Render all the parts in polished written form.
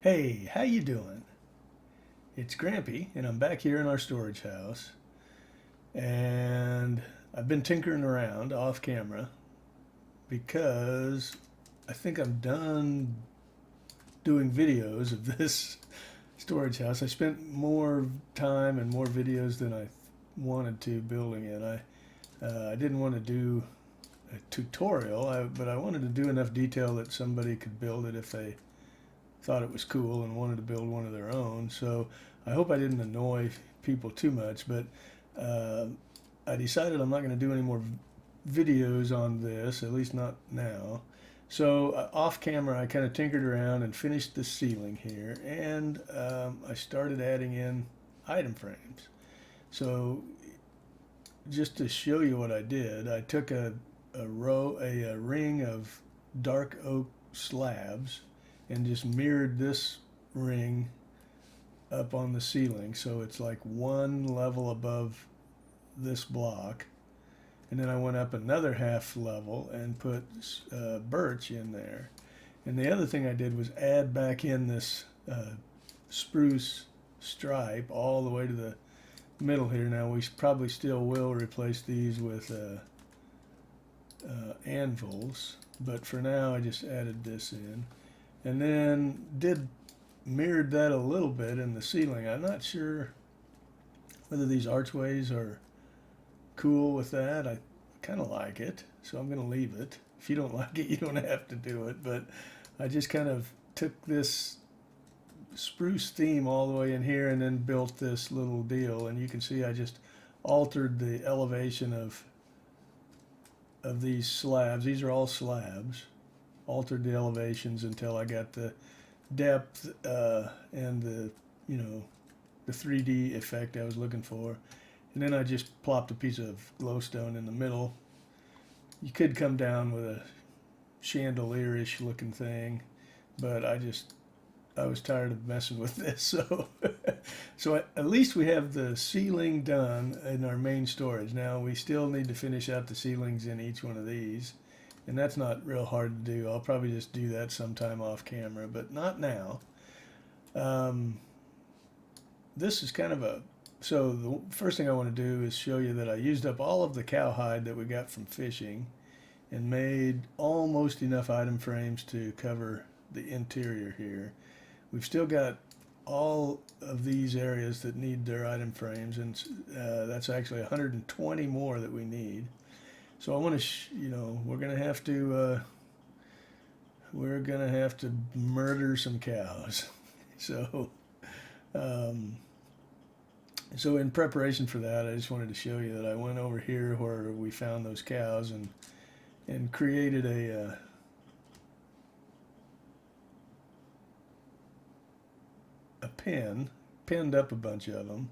Hey, how you doing? It's Grampy, and I'm back here in our storage house. And I've been tinkering around off camera because I think I'm done doing videos of this storage house. I spent more time and more videos than I wanted to building it. I didn't want to do a tutorial, but I wanted to do enough detail that somebody could build it if they thought it was cool and wanted to build one of their own. So I hope I didn't annoy people too much, but uh, I decided I'm not going to do any more videos on this, at least not now. So off camera, I kind of tinkered around and finished the ceiling here, and I started adding in item frames. So just to show you what I did, I took a ring of dark oak slabs and just mirrored this ring up on the ceiling, so it's like one level above this block. And then I went up another half level and put birch in there. And the other thing I did was add back in this spruce stripe all the way to the middle here. Now we probably still will replace these with anvils, but for now I just added this in. And then mirrored that a little bit in the ceiling. I'm not sure whether these archways are cool with that. I kind of like it, so I'm going to leave it. If you don't like it, you don't have to do it, but I just kind of took this spruce theme all the way in here and then built this little deal, and you can see I just altered the elevation of these slabs. These are all slabs. Altered the elevations until I got the depth and the 3D effect I was looking for. And then I just plopped a piece of glowstone in the middle. You could come down with a chandelier-ish looking thing, but I was tired of messing with this. So at least we have the ceiling done in our main storage. Now we still need to finish out the ceilings in each one of these, and that's not real hard to do. I'll probably just do that sometime off camera, but not now. This is kind of so the first thing I want to do is show you that I used up all of the cowhide that we got from fishing and made almost enough item frames to cover the interior here. We've still got all of these areas that need their item frames, and that's actually 120 more that we need. So I want to, we're gonna have to murder some cows. So, so in preparation for that, I just wanted to show you that I went over here where we found those cows and created a pen, pinned up a bunch of them,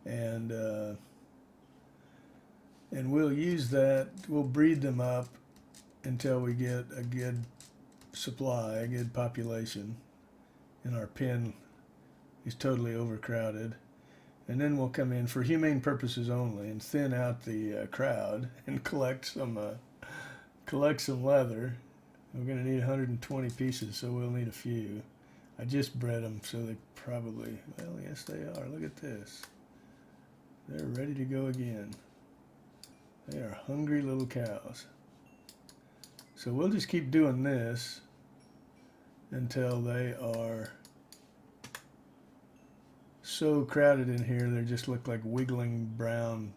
and we'll use that. We'll breed them up until we get a good supply, a good population, and our pen is totally overcrowded. And then we'll come in for humane purposes only and thin out the crowd and collect some leather. We're going to need 120 pieces, so we'll need a few. I just bred them, so they probably, well, yes they are. Look at this. They're ready to go again. They are hungry little cows. So we'll just keep doing this until they are so crowded in here they just look like wiggling brown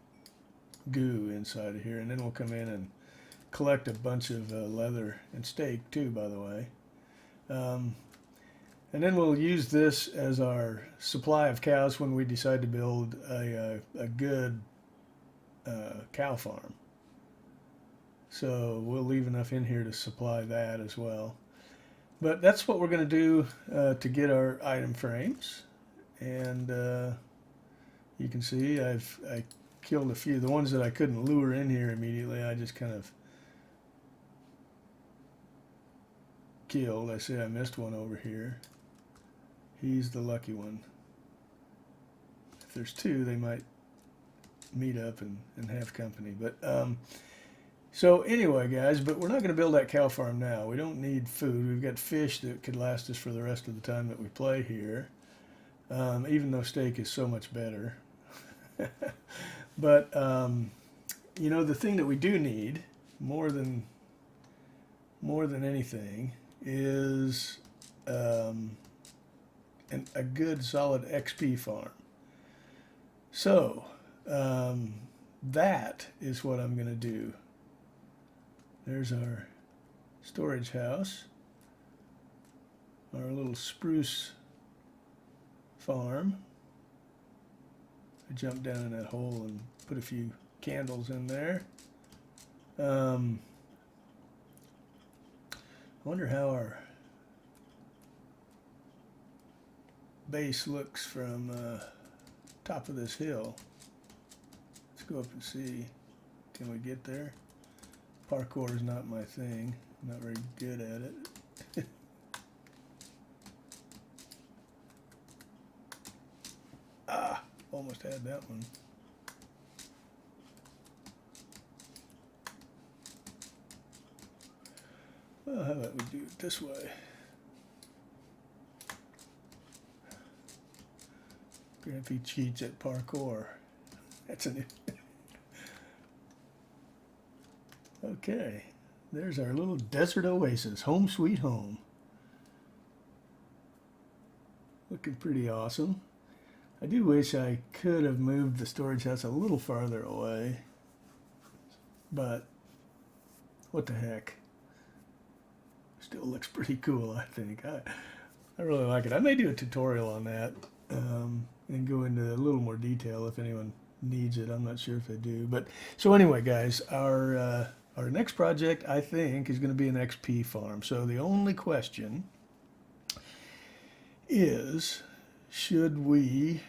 goo inside of here. And then we'll come in and collect a bunch of leather and steak too, by the way. And then we'll use this as our supply of cows when we decide to build a good cow farm. So we'll leave enough in here to supply that as well. But that's what we're going to do to get our item frames. And you can see I killed a few. The ones that I couldn't lure in here immediately, I just kind of killed. I say I missed one over here. He's the lucky one. If there's two, they might meet up and have company. But So anyway, guys, but we're not going to build that cow farm now. We don't need food. We've got fish that could last us for the rest of the time that we play here, even though steak is so much better. But, you know, the thing that we do need more than anything is a good solid XP farm. So that is what I'm going to do. There's our storage house, our little spruce farm. I jumped down in that hole and put a few candles in there. I wonder how our base looks from top of this hill. Let's go up and see. Can we get there? Parkour is not my thing. I'm not very good at it. Ah, almost had that one. Well, how about we do it this way? Grampy cheats at parkour. That's a new. Okay, there's our little desert oasis, home sweet home. Looking pretty awesome. I do wish I could have moved the storage house a little farther away, but what the heck. Still looks pretty cool, I think. I really like it. I may do a tutorial on that and go into a little more detail if anyone needs it. I'm not sure if they do. But so anyway, guys, our next project, I think, is going to be an XP farm. So the only question is, should we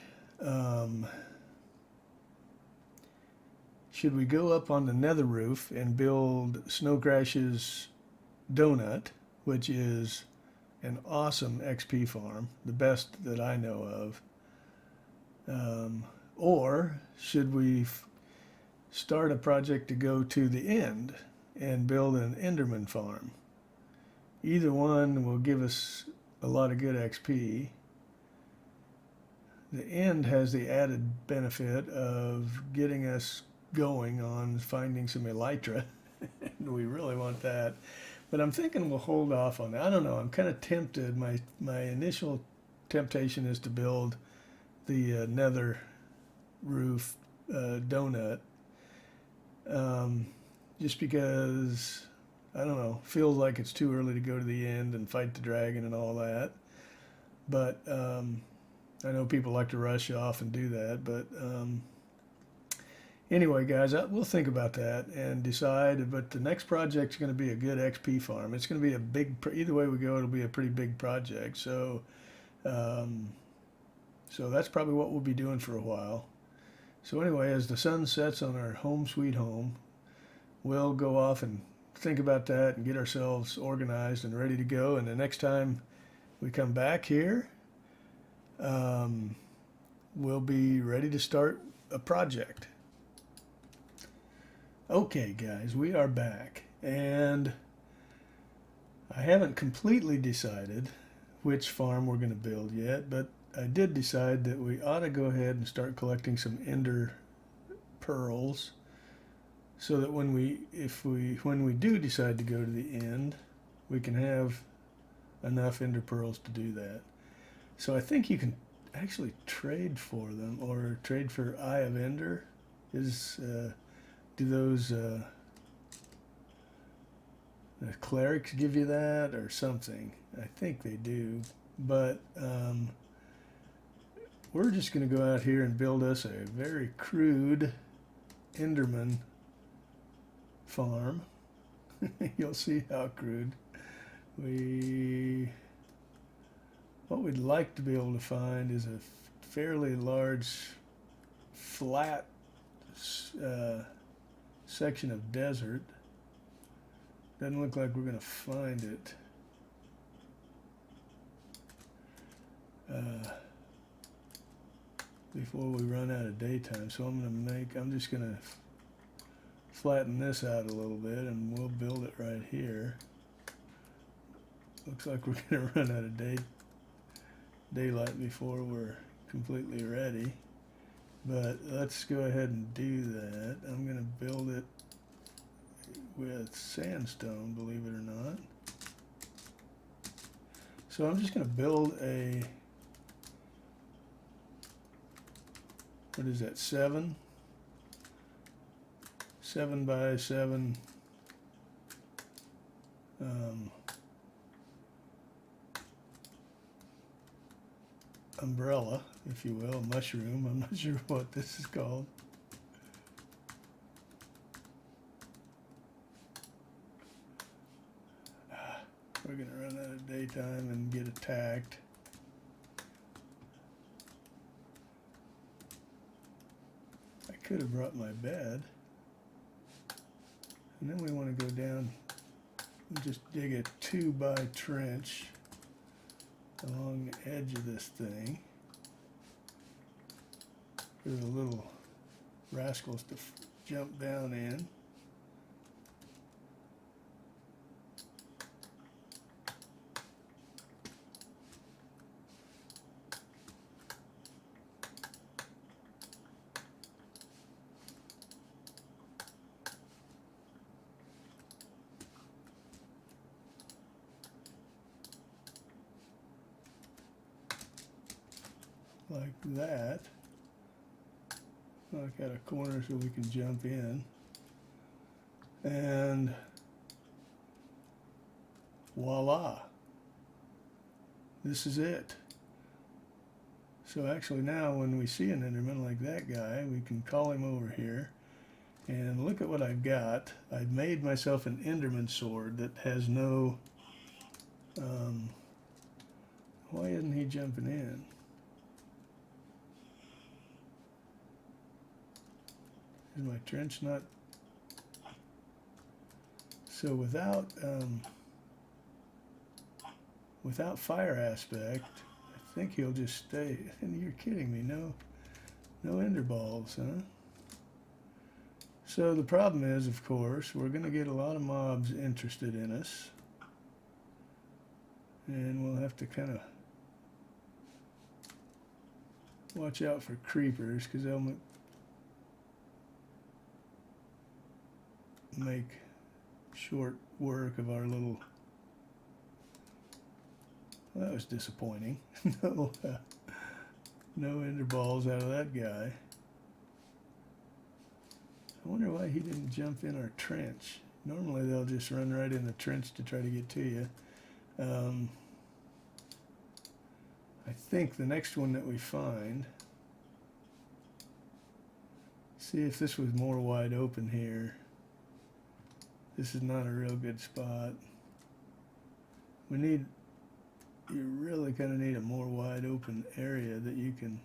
go up on the nether roof and build Snow Crash's donut, which is an awesome XP farm, the best that I know of, or should we start a project to go to the end and build an Enderman farm? Either one will give us a lot of good XP. The end has the added benefit of getting us going on finding some elytra. We really want that. But I'm thinking we'll hold off on that. I don't know. I'm kind of tempted. My initial temptation is to build the nether roof donut. Just because, I don't know, feels like it's too early to go to the end and fight the dragon and all that. But I know people like to rush off and do that. But anyway, guys, we'll think about that and decide. But the next project is going to be a good XP farm. It's going to be a big, either way we go, it'll be a pretty big project. So, so that's probably what we'll be doing for a while. So anyway, as the sun sets on our home sweet home, we'll go off and think about that and get ourselves organized and ready to go. And the next time we come back here, we'll be ready to start a project. Okay, guys, we are back. And I haven't completely decided which farm we're going to build yet, but I did decide that we ought to go ahead and start collecting some ender pearls, so that when we do decide to go to the end, we can have enough ender pearls to do that. So I think you can actually trade for them, or trade for Eye of Ender. Do those the clerics give you that or something? I think they do, but we're just going to go out here and build us a very crude Enderman farm. You'll see how crude. What we'd like to be able to find is a fairly large, flat section of desert. Doesn't look like we're going to find it. Before we run out of daytime, so I'm just gonna flatten this out a little bit and we'll build it right here. Looks like we're going to run out of daylight before we're completely ready. But let's go ahead and do that. I'm going to build it with sandstone, believe it or not. So I'm just going to build a, what is that, 7 by 7 umbrella, if you will, a mushroom. I'm not sure what this is called. We're going to run out of daytime and get attacked. I could have brought my bed. And then we want to go down and just dig a 2 by trench along the edge of this thing for the little rascals to jump down in. Like that. Knock out a corner so we can jump in. And voila. This is it. So actually now when we see an Enderman like that guy, we can call him over here. And look at what I've got. I've made myself an Enderman sword that has no... why isn't he jumping in? Is my trench not? So without fire aspect, I think he'll just stay. And you're kidding me? No ender balls, huh? So the problem is, of course, we're going to get a lot of mobs interested in us, and we'll have to kind of watch out for creepers because they'll make short work of our little... Well, that was disappointing. No ender balls out of that guy. I wonder why he didn't jump in our trench. Normally they'll just run right in the trench to try to get to you. I think the next one that we find, see if this was more wide open here. This is not a real good spot. You really kind of need a more wide open area that you can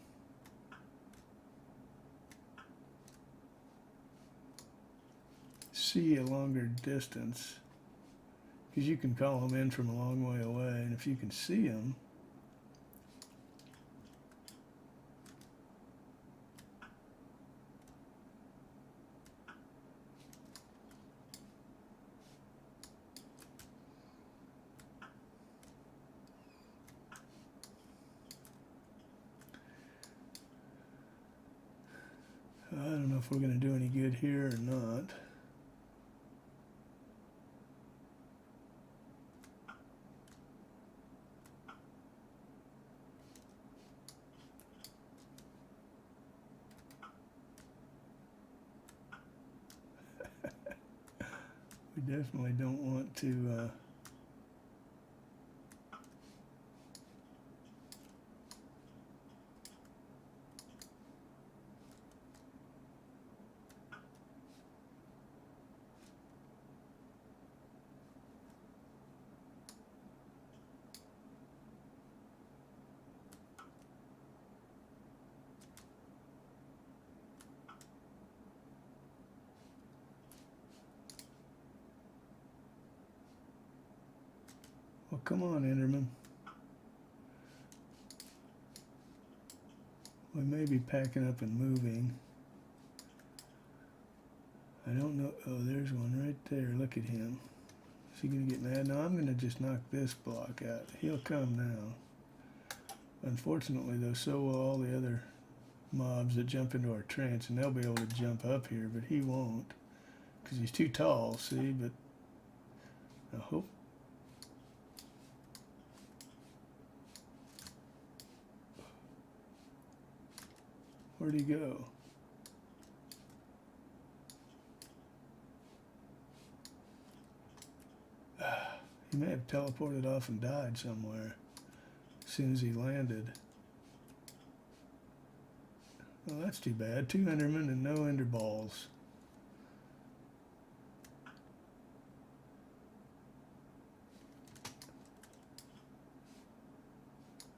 see a longer distance, because you can call them in from a long way away, and if you can see them, I don't know if we're going to do any good here or not. We definitely don't want to well, come on, Enderman. We may be packing up and moving. I don't know. Oh, there's one right there. Look at him. Is he going to get mad? No, I'm going to just knock this block out. He'll come now. Unfortunately, though, so will all the other mobs that jump into our trench, and they'll be able to jump up here, but he won't because he's too tall, see? But I hope. Where'd he go? He may have teleported off and died somewhere as soon as he landed. Well, that's too bad. 2 Endermen and no Ender balls.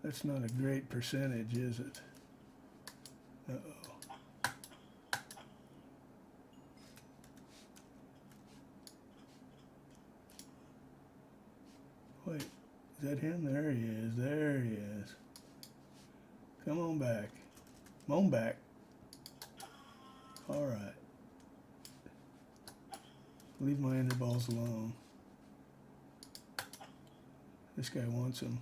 That's not a great percentage, is it? Uh-oh. Wait, is that him? There he is. There he is. Come on back. Come on back. All right. Leave my ender balls alone. This guy wants them.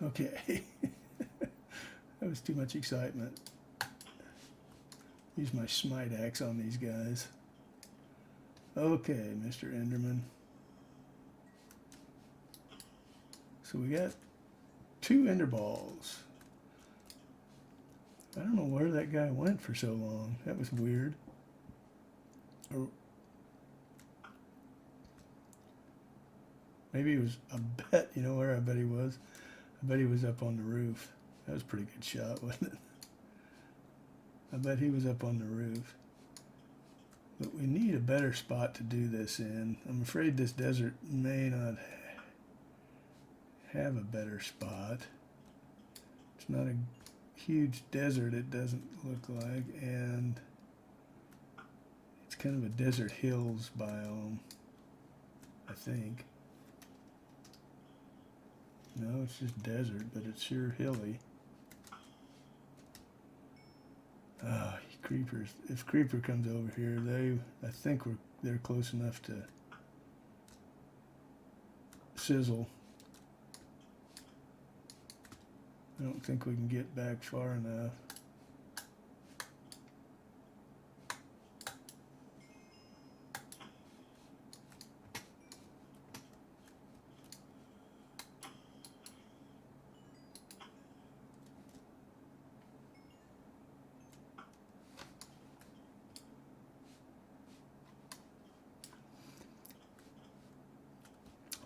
Okay. That was too much excitement. Use my smite axe on these guys. Okay, Mr. Enderman. So we got 2 ender balls. I don't know where that guy went for so long. That was weird. Or maybe he was, I bet, you know where I bet he was? I bet he was up on the roof. That was a pretty good shot, wasn't it? I bet he was up on the roof. But we need a better spot to do this in. I'm afraid this desert may not have a better spot. It's not a huge desert, it doesn't look like, and it's kind of a desert hills biome, I think. No, it's just desert, but it's sure hilly. Ah, creepers. If creeper comes over here, I think they're close enough to sizzle. I don't think we can get back far enough.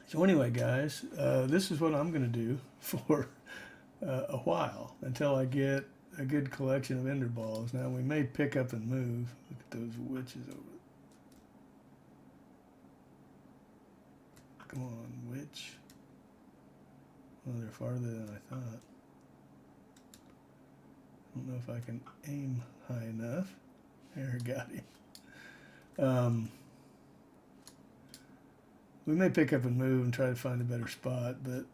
So anyway, guys, this is what I'm going to do for a while until I get a good collection of ender balls. Now we may pick up and move. Look at those witches over there. Come on, witch. Well, they're farther than I thought. I don't know if I can aim high enough. There, got him. We may pick up and move and try to find a better spot, but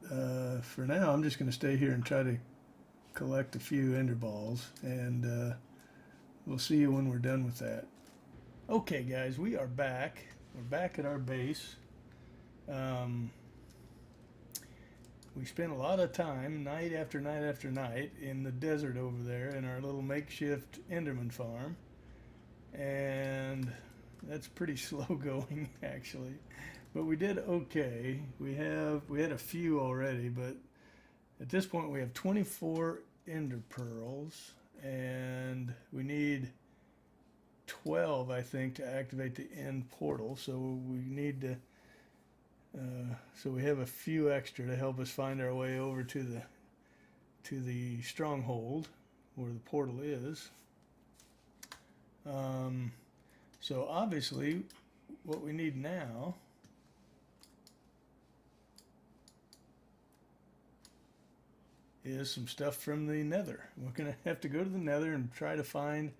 for now I'm just going to stay here and try to collect a few ender balls, and we'll see you when we're done with that. Okay guys, we are back. We're back at our base. We spent a lot of time, night after night after night, in the desert over there in our little makeshift Enderman Farm, and that's pretty slow going actually. But we did okay. We had a few already, but at this point we have 24 ender pearls, and we need 12, I think, to activate the end portal. So we need to. So we have a few extra to help us find our way over to the stronghold where the portal is. So obviously, what we need now is some stuff from the nether. We're going to have to go to the nether and try to find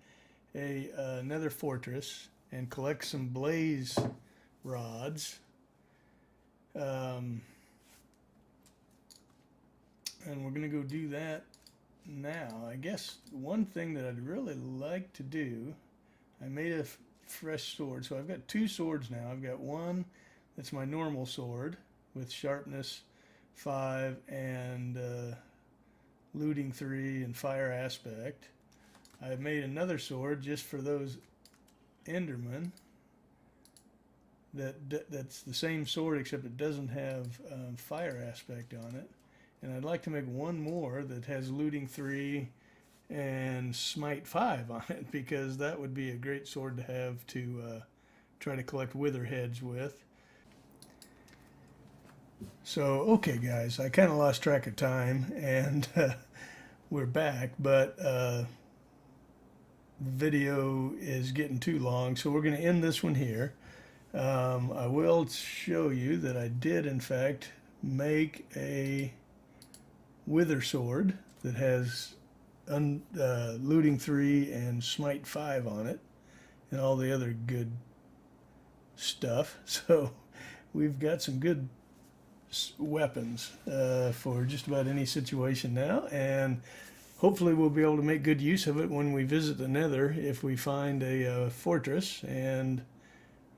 a nether fortress and collect some blaze rods. And we're going to go do that now. I guess one thing that I'd really like to do, I made a fresh sword. So I've got two swords now. I've got one that's my normal sword with sharpness 5 and looting 3 and fire aspect. I've made another sword just for those Endermen. That's the same sword except it doesn't have fire aspect on it. And I'd like to make one more that has looting 3 and smite 5 on it, because that would be a great sword to have to try to collect wither heads with. So, okay guys, I kind of lost track of time, and we're back, but the video is getting too long, so we're going to end this one here. I will show you that I did, in fact, make a wither sword that has looting 3 and smite 5 on it, and all the other good stuff. So we've got some good weapons for just about any situation now, and hopefully we'll be able to make good use of it when we visit the nether, if we find a fortress, and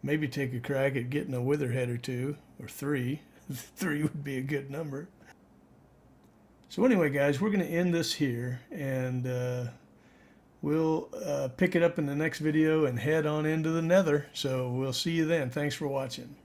maybe take a crack at getting a wither head or 2 or 3. 3 would be a good number. So anyway guys, we're going to end this here, and we'll pick it up in the next video and head on into the nether. So we'll see you then. Thanks for watching.